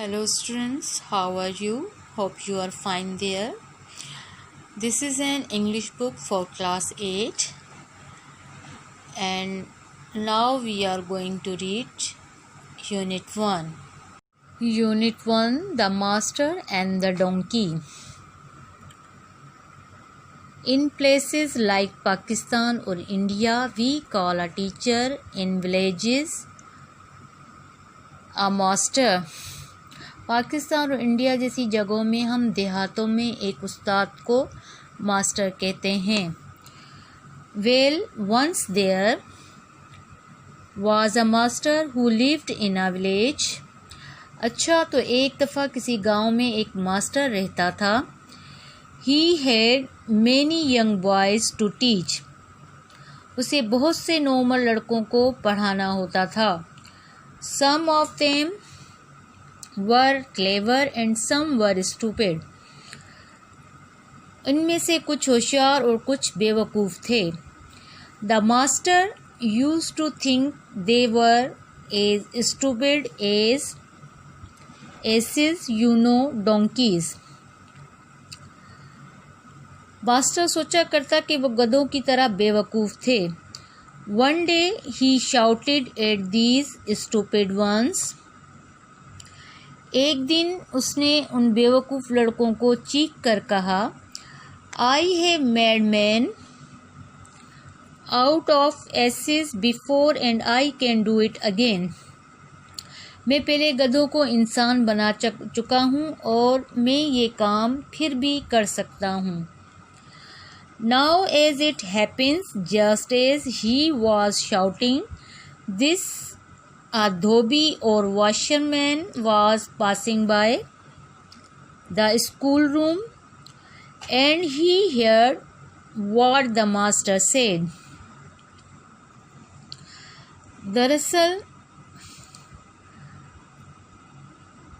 Hello students, how are you? Hope you are fine there. This is an English book for class 8 and now we are going to read Unit 1. Unit 1, The Master and the Donkey. In places like Pakistan or India, we call a teacher in villages a master. Pakistan और India जैसी जगहों में हम देहातों में एक उस्ताद को master कहते हैं. Well once there was a master who lived in a village. अच्छा, तो एक दफ़ा किसी गांव में एक मास्टर रहता था. He had many young boys to teach. उसे बहुत से नॉर्मल लड़कों को पढ़ाना होता था. Some of them were clever and some were stupid. इनमें से कुछ होशियार और कुछ बेवकूफ़ थे. The master used to think they were as stupid as asses donkeys. Master सोचा करता कि वो गधों की तरह बेवकूफ़ थे. One day he shouted at these stupid ones. एक दिन उसने उन बेवकूफ़ लड़कों को चीख कर कहा, I have made man out of asses before and I can do it again. मैं पहले गधों को इंसान बना चुका हूँ और मैं ये काम फिर भी कर सकता हूँ. Now as it happens, just as he was shouting this, a dhobi or washerman was passing by the schoolroom and he heard what the master said. दरअसल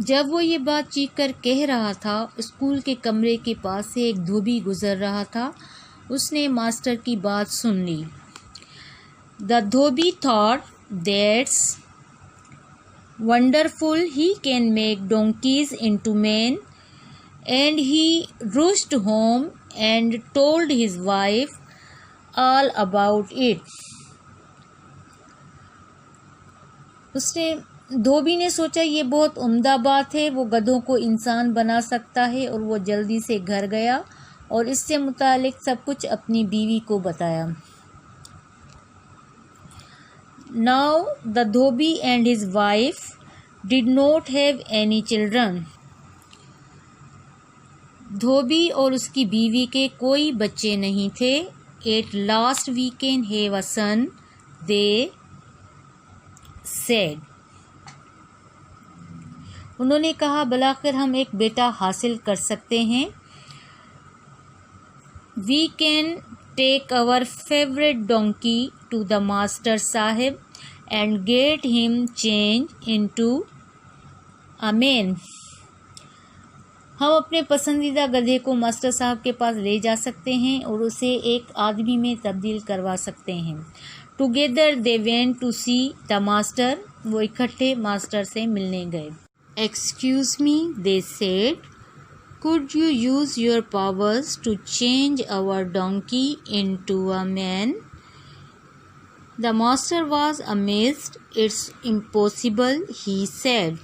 जब वो ये बात चीख कर कह रहा था, स्कूल के कमरे के पास से एक धोबी गुजर रहा था. उसने मास्टर की बात सुन ली. The Dhobi thought, that's wonderful, he can make donkeys into men, and he rushed home and told his wife all about it. उसने धोबी ने सोचा ये बहुत उम्दा बात है, वो गधों को इंसान बना सकता है, और वो जल्दी से घर गया और इससे मुतालिक सब कुछ अपनी बीवी को बताया. Now the Dhobi and his wife did not have any children. धोबी और उसकी बीवी के कोई बच्चे नहीं थे. At last we can have a son, they said. उन्होंने कहा, भलाकर हम एक बेटा हासिल कर सकते हैं. We can take our favorite donkey to the master sahib and get him changed into a man. हम अपने पसंदीदा गधे को मास्टर साहब के पास ले जा सकते हैं और उसे एक आदमी में तब्दील करवा सकते हैं. Together they went to see the master. वो इकट्ठे मास्टर से मिलने गए. Excuse me, they said. Could you use your powers to change our donkey into a man? The master was amazed. It's impossible, he said.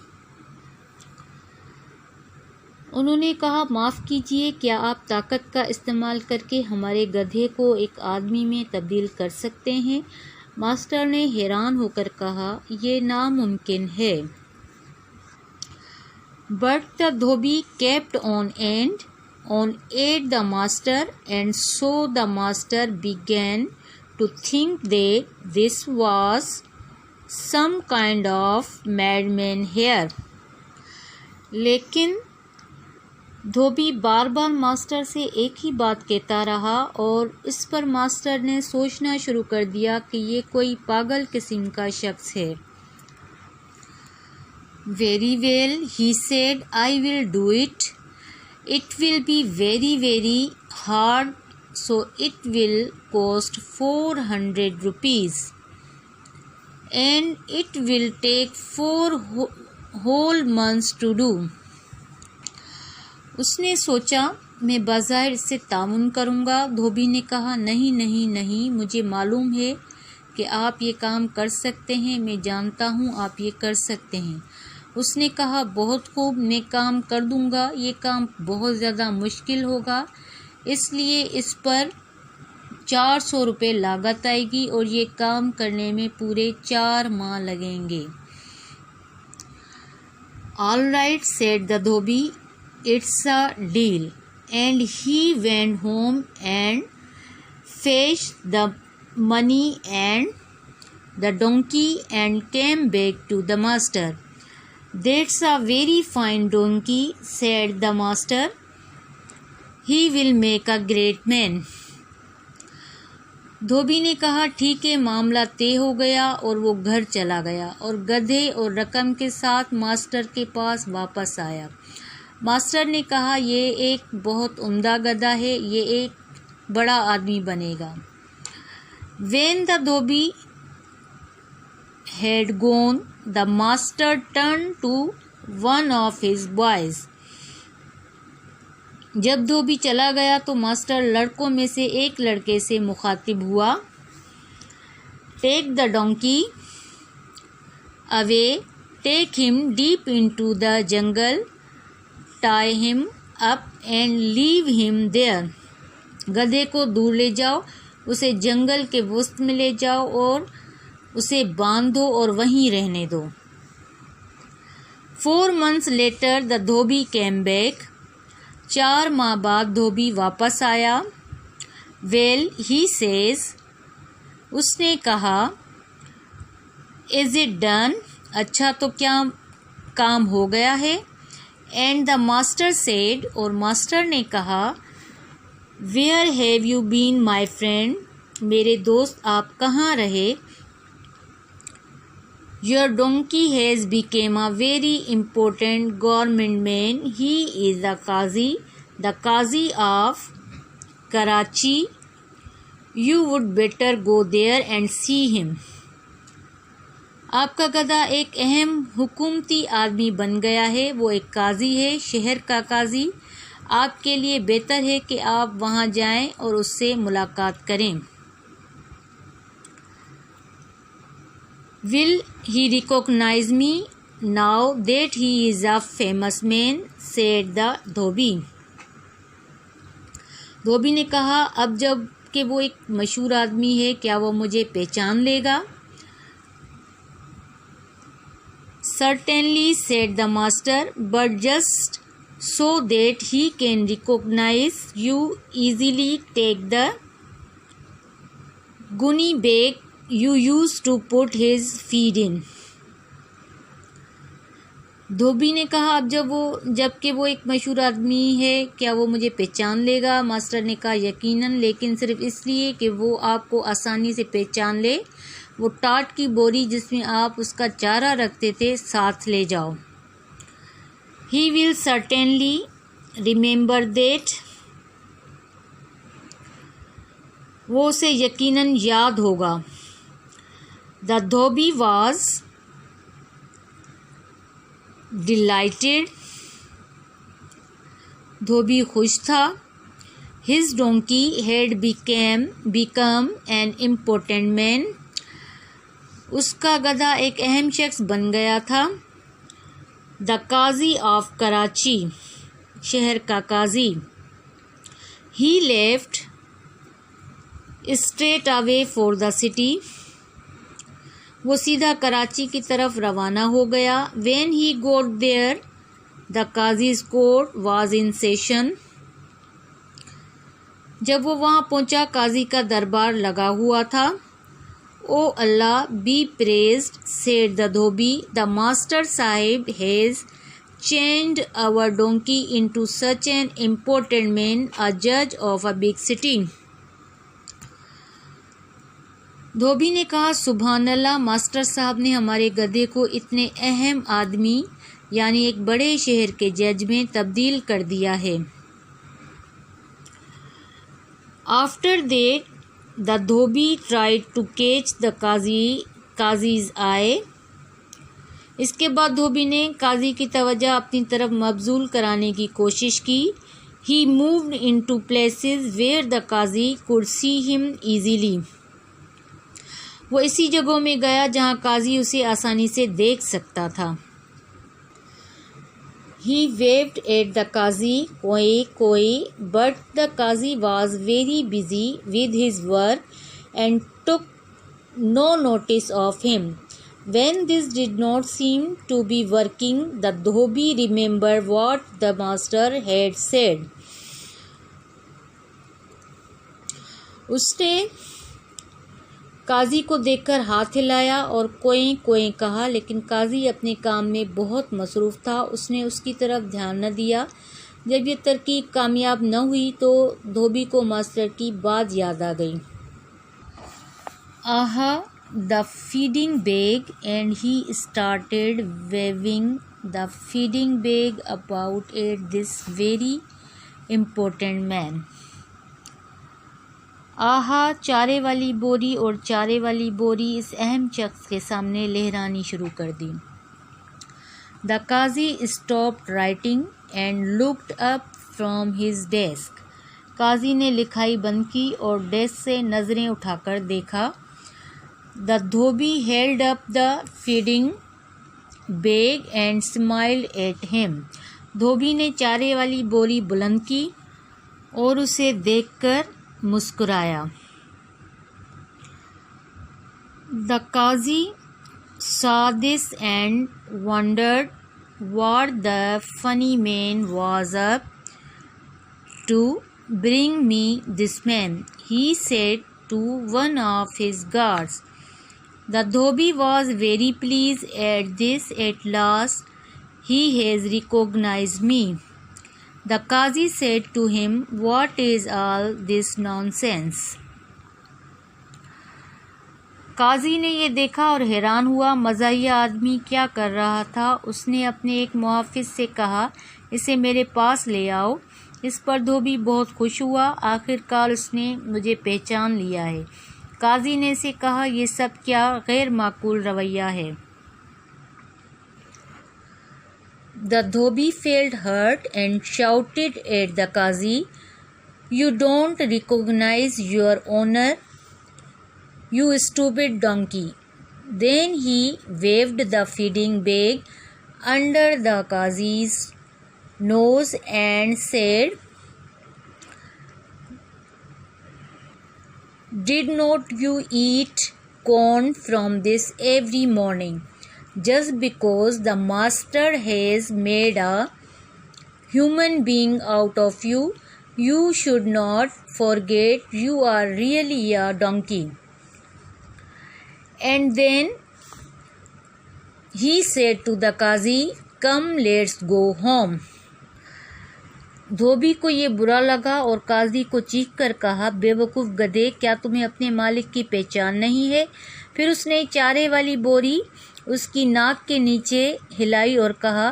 उन्होंने कहा, माफ़ कीजिए, क्या आप ताकत का इस्तेमाल करके हमारे गधे को एक आदमी में तब्दील कर सकते हैं? मास्टर ने हैरान होकर कहा, ये नामुमकिन है. But the Dhobi kept on ate the master, and so the master began to think that this was some kind of madman here. लेकिन धोबी बार बार मास्टर से एक ही बात कहता रहा और इस पर मास्टर ने सोचना शुरू कर दिया कि ये कोई पागल किस्म का शख्स है. Very well, he said, I will do it. It will be very, very hard, so it will cost 400 rupees. And it will take whole months to do. उसने सोचा मैं बाज़ाहिर इससे तामुन करूँगा। धोबी ने कहा नहीं नहीं नहीं, मुझे मालूम है कि आप ये काम कर सकते हैं, मैं जानता हूँ आप ये कर सकते हैं। उसने कहा बहुत खूब, मैं काम कर दूँगा। ये काम बहुत ज़्यादा मुश्किल होगा, इसलिए इस पर 400 रुपये लागत आएगी और ये काम करने में पूरे 4 माह लगेंगे। All right, said the Dhobi, it's a deal. And he went home and fetched the money and the donkey and came back to the master. That's a very fine donkey, said the master. He will make a great man. धोबी ने कहा ठीक है, मामला तय हो गया और वो घर चला गया और गधे और रकम के साथ मास्टर के पास वापस आया। मास्टर ने कहा ये एक बहुत उम्दा गधा है, ये एक बड़ा आदमी बनेगा। When the Dhobi had gone, the master turned to one of his boys. जब धोबी चला गया तो मास्टर लड़कों में से एक लड़के से मुखातिब हुआ। Take the donkey away, take him deep into the jungle, tie him up and leave him there. गधे को दूर ले जाओ, उसे जंगल के वसत में ले जाओ और उसे बांध दो और वहीं रहने दो। 4 months later the Dhobi came back. 4 माह बाद धोबी वापस आया। Well, he says, उसने कहा, Is it done? अच्छा तो क्या काम हो गया है? And the master said, और मास्टर ने कहा, Where have you been, my friend? मेरे दोस्त आप कहाँ रहे? Your donkey has become a very important government man. He is the Qazi of Karachi. You would better go there and see him. आपका गधा एक अहम हुकूमती आदमी बन गया है, वो एक काजी है, शहर का काजी। आपके लिए बेहतर है कि आप वहाँ जाएं और उससे मुलाकात करें। Will he recognize me now that he is a famous man? said the धोबी। धोबी ने कहा अब जब कि वो एक मशहूर आदमी है, क्या वो मुझे पहचान लेगा? Certainly, said the master, but just so that he can recognize you easily, take the gunny bag you used to put his feet in. धोबी ने कहा अब जबकि वो एक मशहूर आदमी है, क्या वो मुझे पहचान लेगा? मास्टर ने कहा यकीनन, लेकिन सिर्फ इसलिए कि वो आपको आसानी से पहचान ले। वो टाट की बोरी जिसमें आप उसका चारा रखते थे साथ ले जाओ। He will certainly remember that. वो उसे यकीनन याद होगा। The Dhobi was delighted. धोबी खुश था। His donkey had become an important man. उसका गधा एक अहम शख्स बन गया था। The Qazi of Karachi, शहर का काजी। He left straight away for the city. वो सीधा कराची की तरफ रवाना हो गया। When he got there, the Qazi's court was in session. जब वो वहाँ पहुँचा, काजी का दरबार लगा हुआ था। O Allah, be praised, said the Dhobi, the master sahib has changed our donkey into such an important man, a judge of a big city. धोबी ने कहा सुभान अल्लाह, मास्टर साहब ने हमारे गधे को इतने अहम आदमी यानी एक बड़े शहर के जज में तब्दील कर दिया है। After that, the Dhobi tried to catch the Qazi's eye. इसके बाद धोबी ने काजी की तवज्जो अपनी तरफ मबजूल कराने की कोशिश की। He moved into places where the Qazi could see him easily. वो ऐसी जगहों में गया जहाँ काजी उसे आसानी से देख सकता था। He waved at the काजी कोई कोई, but the Qazi was very busy with his work and took no notice of him. When this did not seem to be working, the Dhobi remembered what the master had said. उसने काजी को देखकर हाथ हिलाया और कोई कोई कहा, लेकिन काजी अपने काम में बहुत मसरूफ़ था। उसने उसकी तरफ ध्यान न दिया। जब ये तरकीब कामयाब न हुई तो धोबी को मास्टर की बात याद आ गई। Aha the feeding bag and he started waving the feeding bag about at this very important man. आहा चारे वाली बोरी और चारे वाली बोरी इस अहम शख्स के सामने लहरानी शुरू कर दी। The Qazi stopped writing and looked up from his desk. काजी ने लिखाई बंद की और डेस्क से नज़रें उठाकर देखा। The dhobi held up the feeding bag and smiled at him. धोबी ने चारे वाली बोरी बुलंद की और उसे देखकर मुस्कुराया। The Qazi saw this and wondered what the funny man was up to. Bring me this man, he said to one of his guards. The Dhobi was very pleased at this. At last he has recognized me. The Qazi said to him, what is all this nonsense? काजी ने ये देखा और हैरान हुआ। मज़ाहिया आदमी क्या कर रहा था। उसने अपने एक मुहाफ़िज़ से कहा, इसे मेरे पास ले आओ। इस पर धोबी बहुत खुश हुआ। आखिरकार उसने मुझे पहचान लिया है। काजी ने इसे कहा, यह सब क्या गैर माकूल रवैया है। The Dhobi felt hurt and shouted at the Qazi, you don't recognize your owner, you stupid donkey. Then he waved the feeding bag under the Qazi's nose and said, did not you eat corn from this every morning? Just because the master has made a human being out of you, you should not forget you are really a donkey. And then he said to the Qazi, come let's go home. धोबी को ये बुरा लगा और काजी को चीख कर कहा, बेवकूफ़ गधे, क्या तुम्हें अपने मालिक की पहचान नहीं है? फिर उसने चारे वाली बोरी उसकी नाक के नीचे हिलाई और कहा,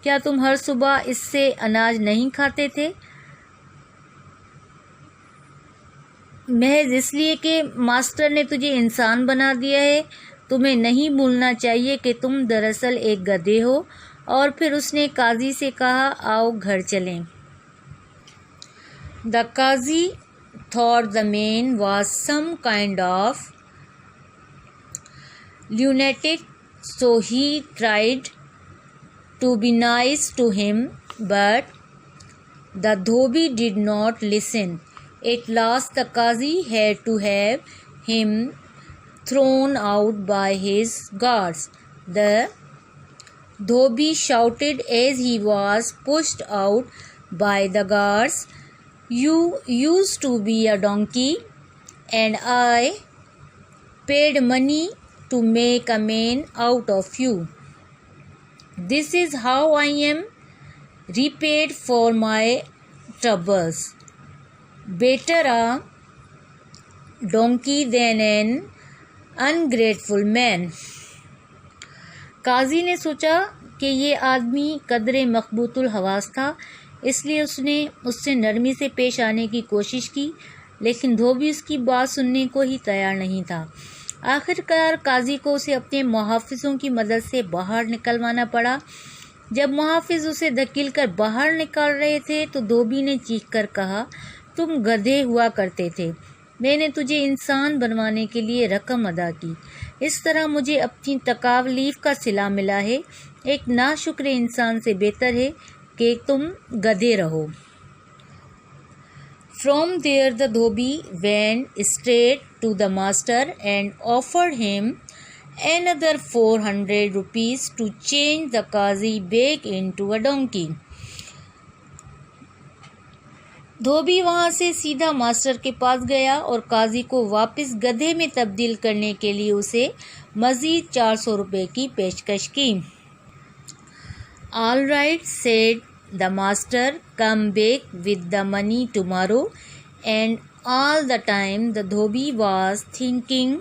क्या तुम हर सुबह इससे अनाज नहीं खाते थे? महज इसलिए कि मास्टर ने तुझे इंसान बना दिया है। तुम्हें नहीं भूलना चाहिए कि तुम दरअसल एक गधे हो। और फिर उसने काजी से कहा, आओ घर चलें। The Qazi thought the man was some kind of lunatic, so he tried to be nice to him, but the Dhobi did not listen. At last the Qazi had to have him thrown out by his guards. The Dhobi shouted as he was pushed out by the guards, you used to be a donkey, and I paid money to make a man out of you. This is how I am repaid for my troubles. Better a donkey than an ungrateful man. काजी ने सोचा कि ये आदमी कदरे मकबूतुल हवास था, इसलिए उसने उससे नरमी से पेश आने की कोशिश की, लेकिन धोबी उसकी बात सुनने को ही तैयार नहीं था। आखिरकार काजी को उसे अपने मुहाफिजों की मदद से बाहर निकलवाना पड़ा। जब मुहाफिज उसे धकेल कर बाहर निकाल रहे थे तो धोबी ने चीख कर कहा, तुम गधे हुआ करते थे, मैंने तुझे इंसान बनवाने के लिए रकम अदा की, इस तरह मुझे अपनी तकालीफ का सिला मिला है। एक नाशुक्र इंसान से बेहतर है कि तुम गधे रहो। From there the Dhobi went straight to the master and offered him another 400 rupees to change the Qazi back into a donkey. धोबी वहां से सीधा मास्टर के पास गया और काजी को वापस गधे में तब्दील करने के लिए उसे मजीद 400 रुपये की पेशकश की। All right, said the master, come back with the money tomorrow. And all the time the Dhobi was thinking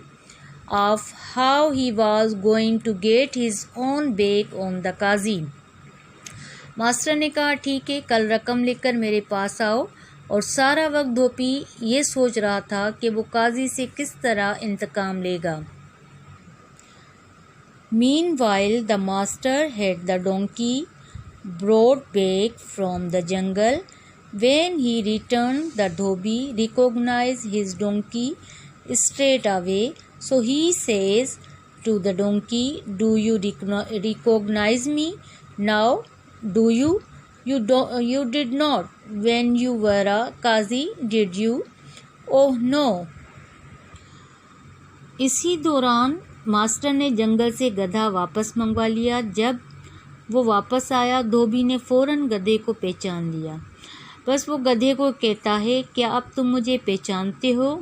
of how he was going to get his own back on the Qazi. Master ने कहा, ठीक है, कल रकम लेकर मेरे पास आओ। और सारा वक्त धोबी ये सोच रहा था कि वो काजी से किस तरह इंतकाम लेगा। Meanwhile the master had the donkey brought back from the jungle. When he returned, the Dhobi recognized his donkey straight away. So he says to the donkey, do you recognize me now? Do you? You did not when you were a Qazi, did you? Oh no. इसी दौरान master ने जंगल से गधा वापस मंगवा लिया। जब वो वापस आया, धोबी ने फौरन गधे को पहचान लिया। बस वो गधे को कहता है, क्या अब तुम मुझे पहचानते हो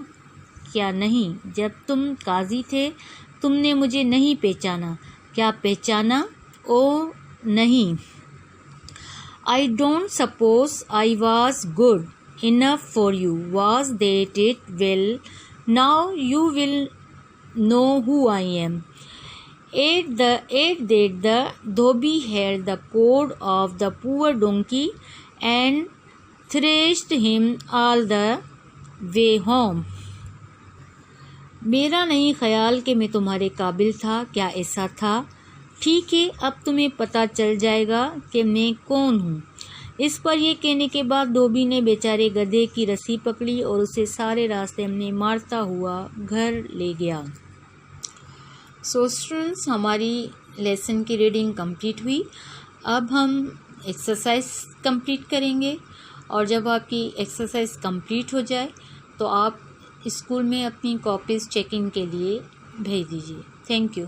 क्या? नहीं, जब तुम काजी थे तुमने मुझे नहीं पहचाना। क्या पहचाना? ओ नहीं। I don't suppose I was good enough for you, was that it? Well, now you will know who I am. At that the Dhobi held the cord of the poor donkey and thrashed him all the way home. मेरा नहीं ख्याल कि मैं तुम्हारे काबिल था। क्या ऐसा था? ठीक है, अब तुम्हें पता चल जाएगा कि मैं कौन हूँ। इस पर यह कहने के बाद धोबी ने बेचारे गधे की रस्सी पकड़ी और उसे सारे रास्ते में मारता हुआ घर ले गया। सो स्टूडेंट्स, हमारी लेसन की रीडिंग कंप्लीट हुई। अब हम एक्सरसाइज कंप्लीट करेंगे और जब आपकी एक्सरसाइज कंप्लीट हो जाए तो आप स्कूल में अपनी कॉपीज़ चेकिंग के लिए भेज दीजिए। Thank you.